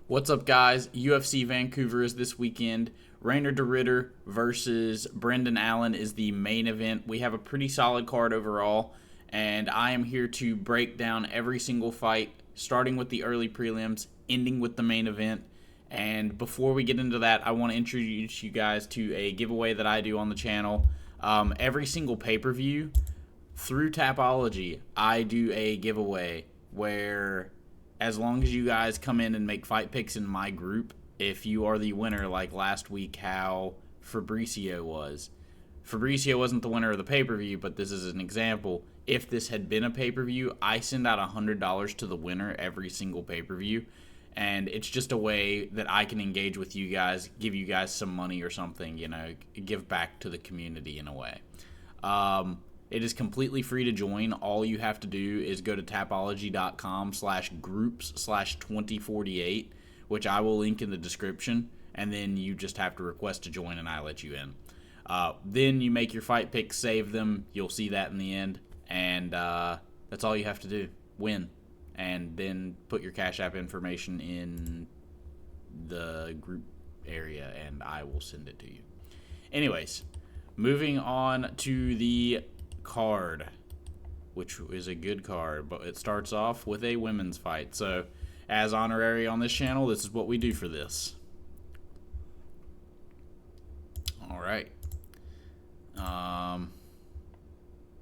What's up, guys? UFC Vancouver is this weekend. Rainer de Ritter versus Brendan Allen is the main event. We have a pretty solid card overall, and I am here to break down every single fight, starting with the early prelims, ending with the main event. And before we get into that, I want to introduce you guys to a giveaway that I do on the channel. Every single pay-per-view through Tapology, I do a giveaway where, as long as you guys come in and make fight picks in my group, if you are the winner, like last week how Fabricio was. Fabricio wasn't the winner of the pay-per-view, but this is an example. If this had been a pay-per-view, I send out $100 to the winner every single pay-per-view. And it's just a way that I can engage with you guys, give you guys some money or something, give back to the community in a way. It is completely free to join. All you have to do is go to tapology.com/groups/2048, which I will link in the description, and then you just have to request to join and I let you in. Then you make your fight picks, save them. You'll see that in the end, and that's all you have to do. Win. And then put your CashApp information in the group area, and I will send it to you. Anyways, moving on to the card, which is a good card, but it starts off with a women's fight. So, as honorary on this channel, this is what we do for this. All right.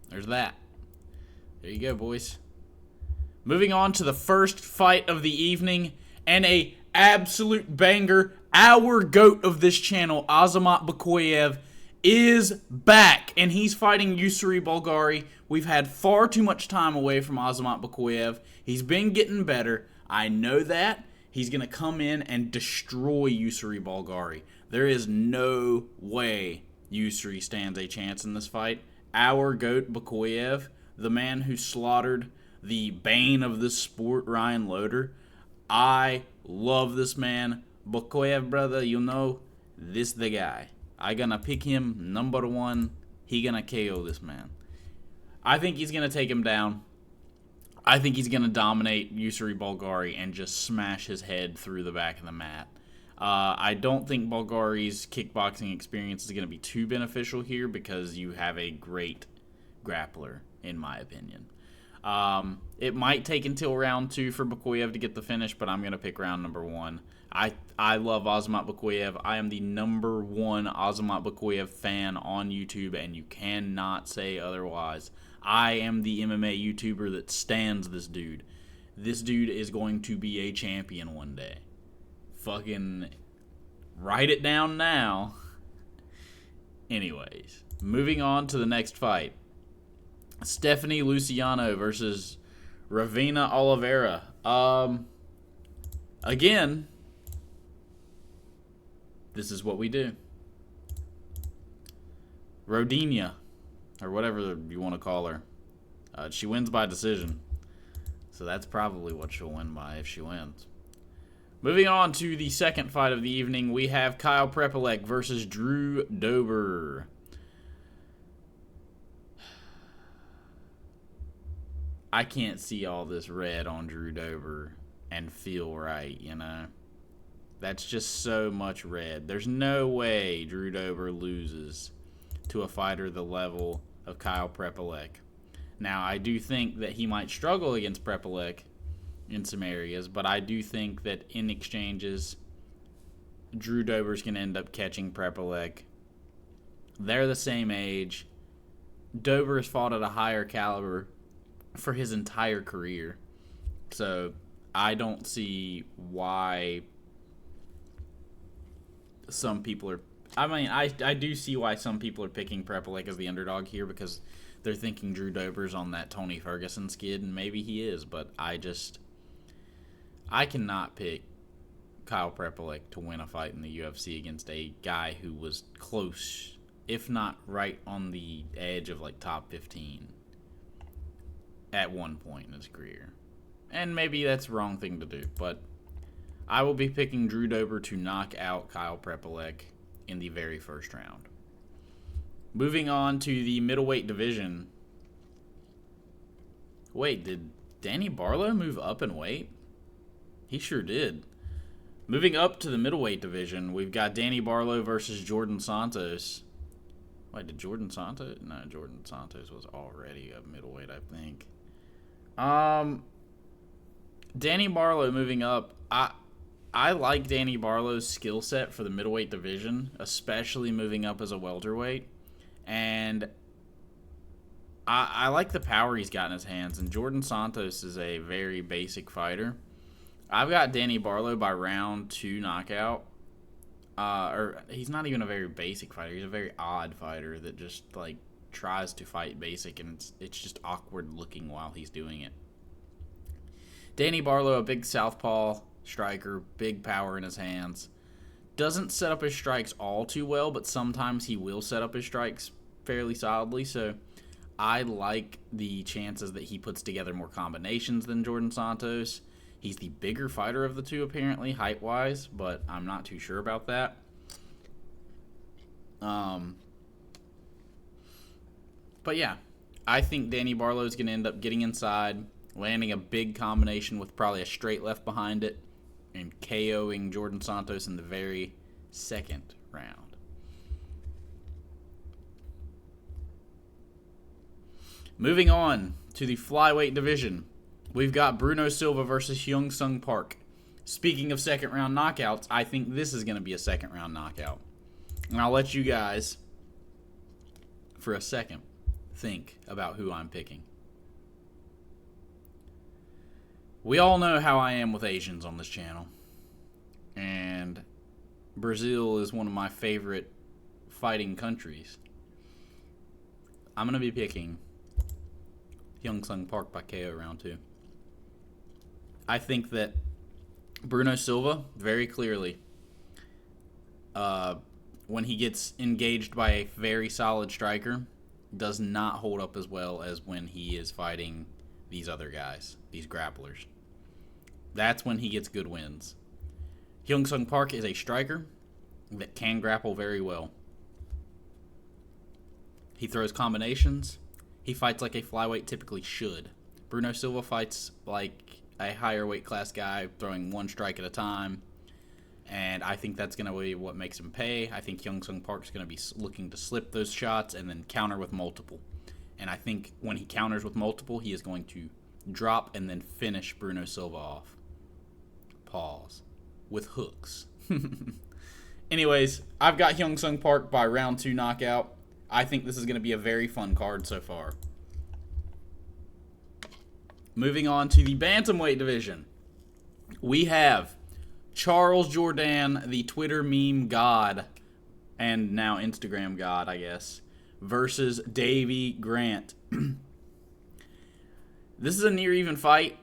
There's that. There you go, boys. Moving on to the first fight of the evening, and a absolute banger. Our GOAT of this channel, Azamat Bakoyev, is back, and he's fighting Yusri Bulgari. We've had far too much time away from Azamat Bakoyev. He's been getting better. I know that. He's going to come in and destroy Yusri Bulgari. There is no way Yusri stands a chance in this fight. Our GOAT, Bakoyev, the man who slaughtered the bane of this sport, Ryan Loder. I love this man. Bakoyev, brother, this the guy. I gonna pick him number one. He gonna KO this man. I think he's gonna take him down. I think he's gonna dominate Yusri Bulgari and just smash his head through the back of the mat. I don't think Bulgari's kickboxing experience is gonna be too beneficial here because you have a great grappler, in my opinion. It might take until round 2 for Bakoyev to get the finish, but I'm going to pick round number 1. I love Azamat Bakoyev. I am the number 1 Azamat Bakoyev fan on YouTube, and you cannot say otherwise. I am the MMA YouTuber that stands this dude. This dude is going to be a champion one day. Fucking write it down now. Anyways, moving on to the next fight. Stephanie Luciano versus Ravina Oliveira. Again, this is what we do. Rodinia, or whatever you want to call her. She wins by decision. So that's probably what she'll win by if she wins. Moving on to the second fight of the evening, we have Kyle Prepolek versus Drew Dober. I can't see all this red on Drew Dober and feel right, That's just so much red. There's no way Drew Dober loses to a fighter the level of Kyle Prepolek. Now, I do think that he might struggle against Prepolek in some areas, but I do think that in exchanges, Drew Dober's going to end up catching Prepolek. They're the same age. Dober has fought at a higher caliber for his entire career. So I don't see why some people are... I do see why some people are picking Prepolek as the underdog here because they're thinking Drew Dober's on that Tony Ferguson skid, and maybe he is, but I cannot pick Kyle Prepolek to win a fight in the UFC against a guy who was close, if not right on the edge of top 15. At one point in his career. And maybe that's the wrong thing to do, but I will be picking Drew Dober to knock out Kyle Prepolek in the very first round. Moving on to the middleweight division. Wait, did Danny Barlow move up in weight? He sure did. Moving up to the middleweight division, we've got Danny Barlow versus Jordan Santos. Wait, did Jordan Santos? No, Jordan Santos was already a middleweight, I think. Danny Barlow moving up. I like Danny Barlow's skill set for the middleweight division, especially moving up as a welterweight. And I like the power he's got in his hands. And Jordan Santos is a very basic fighter. I've got Danny Barlow by round 2 knockout. Or he's not even a very basic fighter. He's a very odd fighter that just like tries to fight basic, and it's just awkward looking while he's doing it. Danny Barlow, a big southpaw striker, big power in his hands. Doesn't set up his strikes all too well, but sometimes he will set up his strikes fairly solidly. So I like the chances that he puts together more combinations than Jordan Santos. He's the bigger fighter of the two, apparently, height-wise, but I'm not too sure about that. But yeah, I think Danny Barlow is going to end up getting inside, landing a big combination with probably a straight left behind it, and KOing Jordan Santos in the very second round. Moving on to the flyweight division. We've got Bruno Silva versus Hyung Sung Park. Speaking of second round knockouts, I think this is going to be a second round knockout. And I'll let you guys, for a second, think about who I'm picking. We all know how I am with Asians on this channel. And Brazil is one of my favorite fighting countries. I'm going to be picking Hyung Sung Park by KO round 2. I think that Bruno Silva, very clearly, when he gets engaged by a very solid striker, does not hold up as well as when he is fighting these other guys, these grapplers. That's when he gets good wins. Hyung Sung Park is a striker that can grapple very well. He throws combinations. He fights like a flyweight typically should. Bruno Silva fights like a higher weight class guy, throwing one strike at a time. And I think that's going to be what makes him pay. I think Hyung Sung Park's going to be looking to slip those shots and then counter with multiple. And I think when he counters with multiple, he is going to drop and then finish Bruno Silva off. Pause. With hooks. Anyways, I've got Hyung Sung Park by round 2 knockout. I think this is going to be a very fun card so far. Moving on to the bantamweight division. We have Charles Jourdain, the Twitter meme god, and now Instagram god, I guess, versus Davy Grant. This is a near even fight.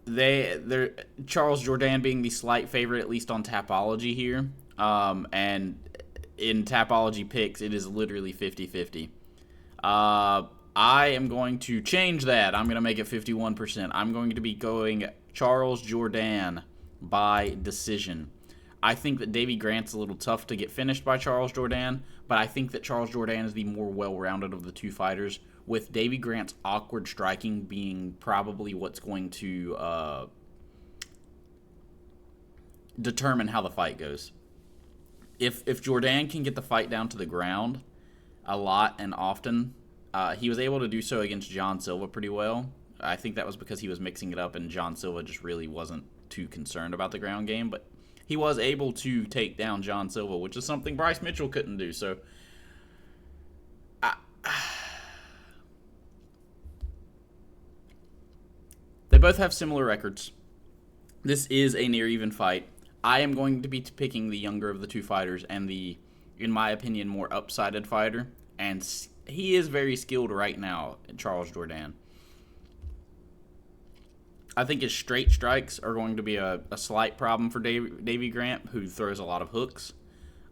They're Charles Jourdain being the slight favorite, at least on Tapology here. And in Tapology picks, it is literally 50-50. I am going to change that. I'm going to make it 51%. I'm going to be going Charles Jourdain by decision. I think that Davy Grant's a little tough to get finished by Charles Jourdain, but I think that Charles Jourdain is the more well-rounded of the two fighters, with Davy Grant's awkward striking being probably what's going to determine how the fight goes. If Jourdain can get the fight down to the ground a lot and often, he was able to do so against John Silva pretty well. I think that was because he was mixing it up and John Silva just really wasn't too concerned about the ground game, but he was able to take down John Silva, which is something Bryce Mitchell couldn't do. So they both have similar records. This is a near even fight. I am going to be picking the younger of the two fighters and the, in my opinion, more upsided fighter. And he is very skilled right now, Charles Jourdain. I think his straight strikes are going to be a slight problem for Davy Grant, who throws a lot of hooks.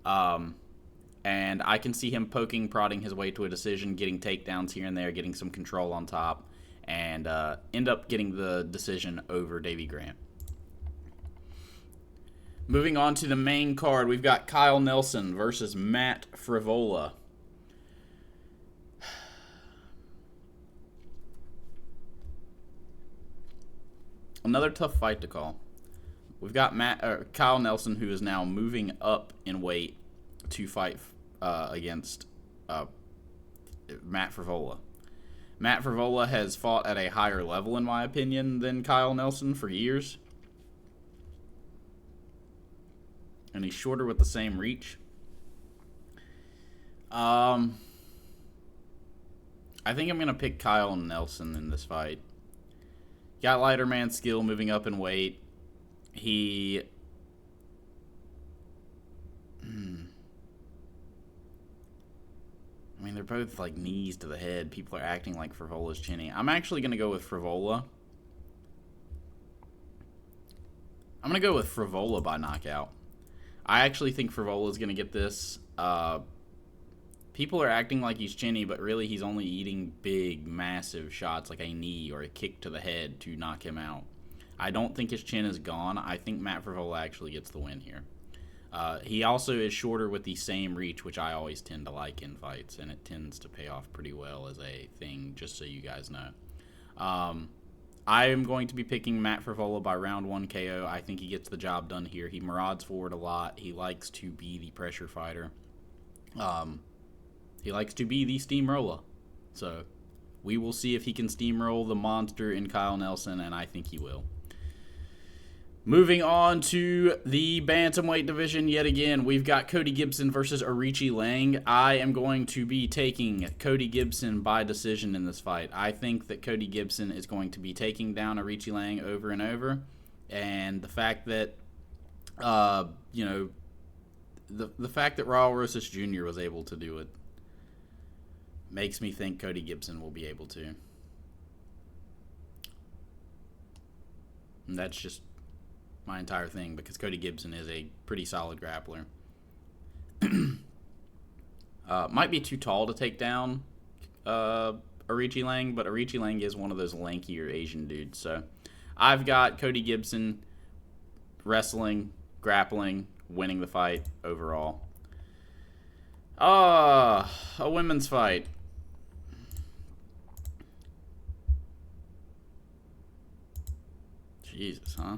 And I can see him poking, prodding his way to a decision, getting takedowns here and there, getting some control on top, and end up getting the decision over Davy Grant. Moving on to the main card, we've got Kyle Nelson versus Matt Frivola. Another tough fight to call. we've got Kyle Nelson, who is now moving up in weight to fight against Matt Frivola. Matt Frivola has fought at a higher level, in my opinion, than Kyle Nelson for years. And he's shorter with the same reach. I think I'm going to pick Kyle Nelson in this fight. Got lighter man skill, moving up in weight. I mean, they're both like knees to the head. People are acting like Frivola's chinny. I'm actually going to go with Frivola. I'm going to go with Frivola by knockout. I actually think Frivola is going to get this. People are acting like he's chinny, but really he's only eating big, massive shots like a knee or a kick to the head to knock him out. I don't think his chin is gone. I think Matt Frivola actually gets the win here. He also is shorter with the same reach, which I always tend to like in fights, and it tends to pay off pretty well as a thing, just so you guys know. I am going to be picking Matt Frivola by round 1 KO. I think he gets the job done here. He marauds forward a lot. He likes to be the pressure fighter. He likes to be the steamroller. So we will see if he can steamroll the monster in Kyle Nelson, and I think he will. Moving on to the bantamweight division yet again, we've got Cody Gibson versus Arichi Lang. I am going to be taking Cody Gibson by decision in this fight. I think that Cody Gibson is going to be taking down Arichi Lang over and over, and the fact that, the fact that Raul Rosas Jr. was able to do it makes me think Cody Gibson will be able to. And that's just my entire thing, because Cody Gibson is a pretty solid grappler. Might be too tall to take down Arichi Lang, but Arichi Lang is one of those lankier Asian dudes. So I've got Cody Gibson wrestling, grappling, winning the fight overall. A women's fight. Jesus, huh?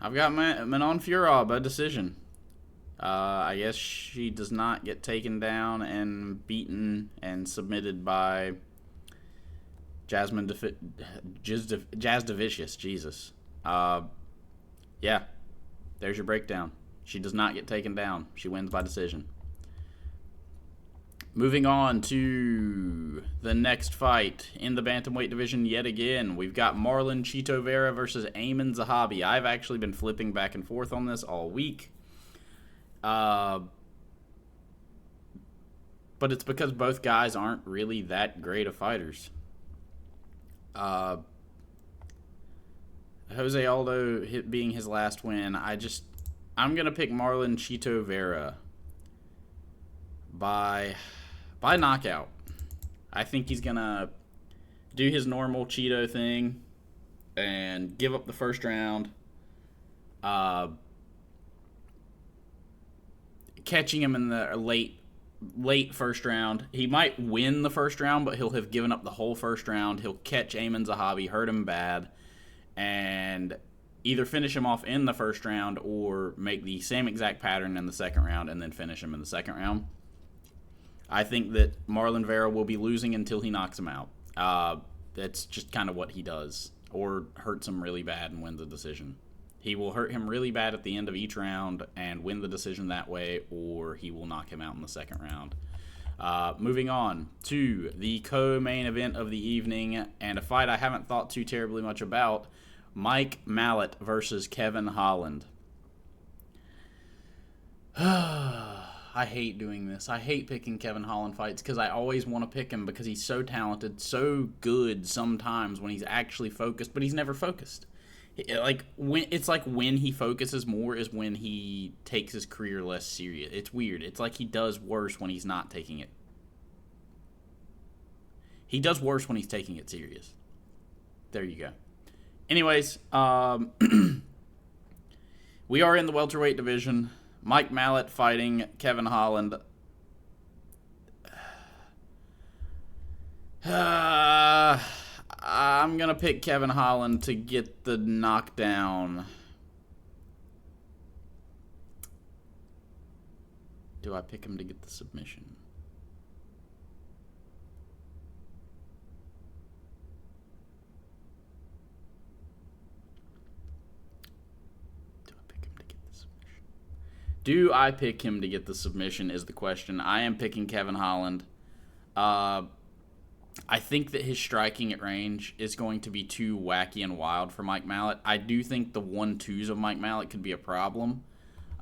I've got Manon Fiorot by decision. I guess she does not get taken down and beaten and submitted by Jazz Devicious. Jesus. Yeah. There's your breakdown. She does not get taken down. She wins by decision. Moving on to the next fight in the bantamweight division yet again. We've got Marlon Chito Vera versus Aiemann Zahabi. I've actually been flipping back and forth on this all week. But it's because both guys aren't really that great of fighters. Jose Aldo being his last win, I'm going to pick Marlon Chito Vera by knockout. I think he's going to do his normal Cheeto thing and give up the first round. Catching him in the late first round. He might win the first round, but he'll have given up the whole first round. He'll catch Aiemann Zahabi, hurt him bad, and either finish him off in the first round or make the same exact pattern in the second round and then finish him in the second round. I think that Marlon Vera will be losing until he knocks him out. That's just kind of what he does, or hurts him really bad and wins the decision. He will hurt him really bad at the end of each round and win the decision that way, or he will knock him out in the second round. Moving on to the co-main event of the evening, and a fight I haven't thought too terribly much about, Mike Mallet versus Kevin Holland. I hate doing this. I hate picking Kevin Holland fights because I always want to pick him because he's so talented, so good sometimes when he's actually focused, but he's never focused. When he focuses more is when he takes his career less serious. It's weird. It's like he does worse when he's not taking it. He does worse when he's taking it serious. There you go. Anyways, we are in the welterweight division. Mike Mallet fighting Kevin Holland. I'm going to pick Kevin Holland to get the knockdown Do I pick him to get the submission? Do I pick him to get the submission is the question. I am picking Kevin Holland. I think that his striking at range is going to be too wacky and wild for Mike Mallet. I do think the 1-2s of Mike Mallet could be a problem.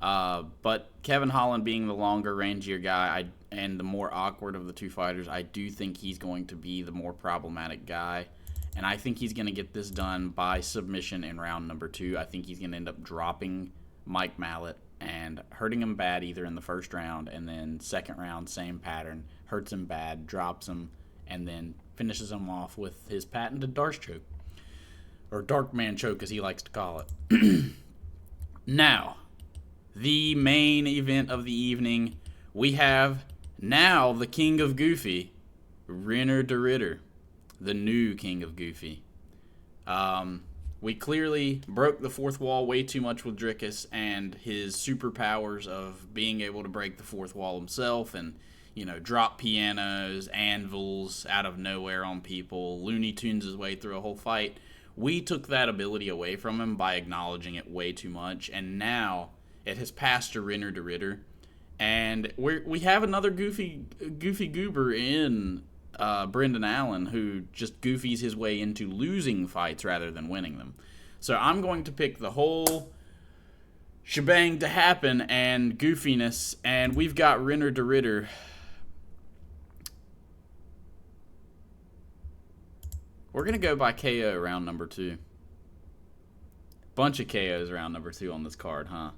But Kevin Holland being the longer, rangier guy and the more awkward of the two fighters, I do think he's going to be the more problematic guy. And I think he's going to get this done by submission in round number 2. I think he's going to end up dropping Mike Mallet and hurting him bad either in the first round, and then second round, same pattern, hurts him bad, drops him, and then finishes him off with his patented Darce choke. Or Dark Man choke, as he likes to call it. Now, the main event of the evening, we have now the King of Goofy, Rener de Ridder, the new King of Goofy. We clearly broke the fourth wall way too much with Drickus and his superpowers of being able to break the fourth wall himself and, drop pianos, anvils out of nowhere on people, Looney Tunes his way through a whole fight. We took that ability away from him by acknowledging it way too much, and now it has passed to Rener de Ridder, and we have another goofy goober in Brendan Allen, who just goofies his way into losing fights rather than winning them. So I'm going to pick the whole shebang to happen and goofiness, and we've got Rener de Ridder. We're going to go by KO round number 2. Bunch of KOs round number 2 on this card, huh?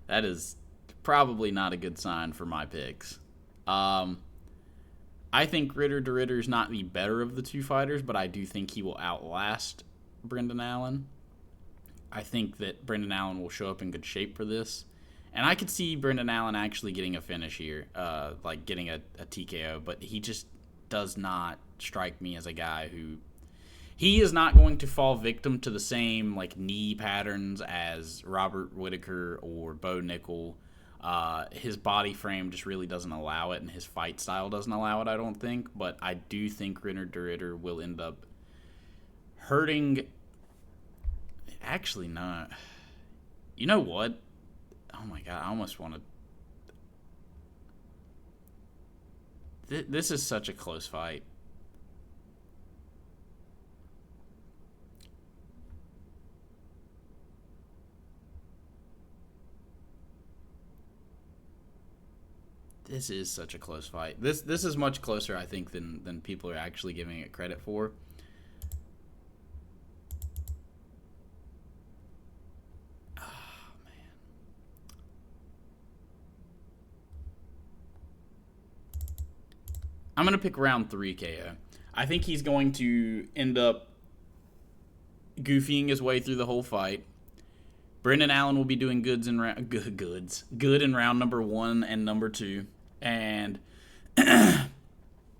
That is probably not a good sign for my picks. I think Rener de Ridder is not the better of the two fighters, but I do think he will outlast Brendan Allen. I think that Brendan Allen will show up in good shape for this. And I could see Brendan Allen actually getting a finish here, like getting a TKO, but he just does not strike me as a guy who... He is not going to fall victim to the same knee patterns as Robert Whittaker or Bo Nickel. His body frame just really doesn't allow it, and his fight style doesn't allow it, I don't think. But I do think Rener de Ridder will end up hurting... Actually, no. You know what? Oh my god, I almost want to... This is such a close fight. This is such a close fight. This is much closer, I think, than people are actually giving it credit for. Oh, man. I'm going to pick round 3 KO. I think he's going to end up goofying his way through the whole fight. Brendan Allen will be doing good in round number 1 and number 2. And then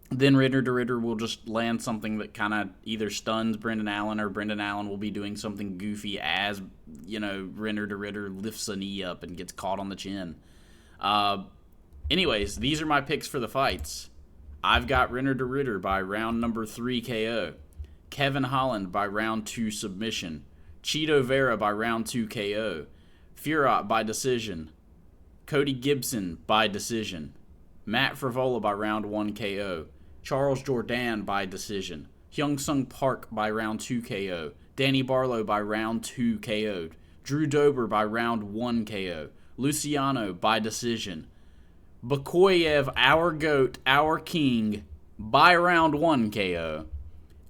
Rener de Ridder will just land something that kind of either stuns Brendan Allen, or Brendan Allen will be doing something goofy as, Rener de Ridder lifts a knee up and gets caught on the chin. Anyways, these are my picks for the fights. I've got Rener de Ridder by round number 3 KO. Kevin Holland by round 2 submission. Cheeto Vera by round 2 KO. Furot by decision. Cody Gibson by decision. Matt Frivola by round 1 KO. Charles Jourdain by decision. Hyung Sung Park by round 2 KO. Danny Barlow by round 2 KO'd. Drew Dober by round 1 KO. Luciano by decision. Bakoyev, our GOAT, our king, by round 1 KO.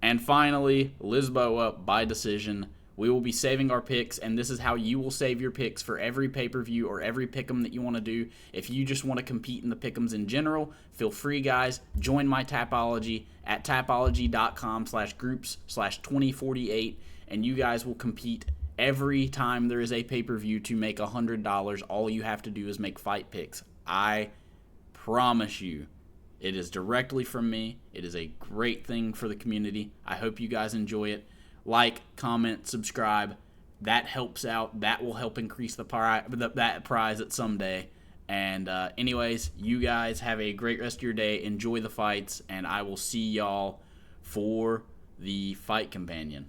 And finally, Lisboa by decision. We will be saving our picks, and this is how you will save your picks for every pay-per-view or every pick'em that you want to do. If you just want to compete in the pick'ems in general, feel free, guys. Join my Tapology at tapology.com/groups/2048, and you guys will compete every time there is a pay-per-view to make $100. All you have to do is make fight picks. I promise you, it is directly from me. It is a great thing for the community. I hope you guys enjoy it. Like, comment, subscribe. That helps out. That will help increase that prize at someday. And anyways, you guys have a great rest of your day. Enjoy the fights, and I will see y'all for the Fight Companion.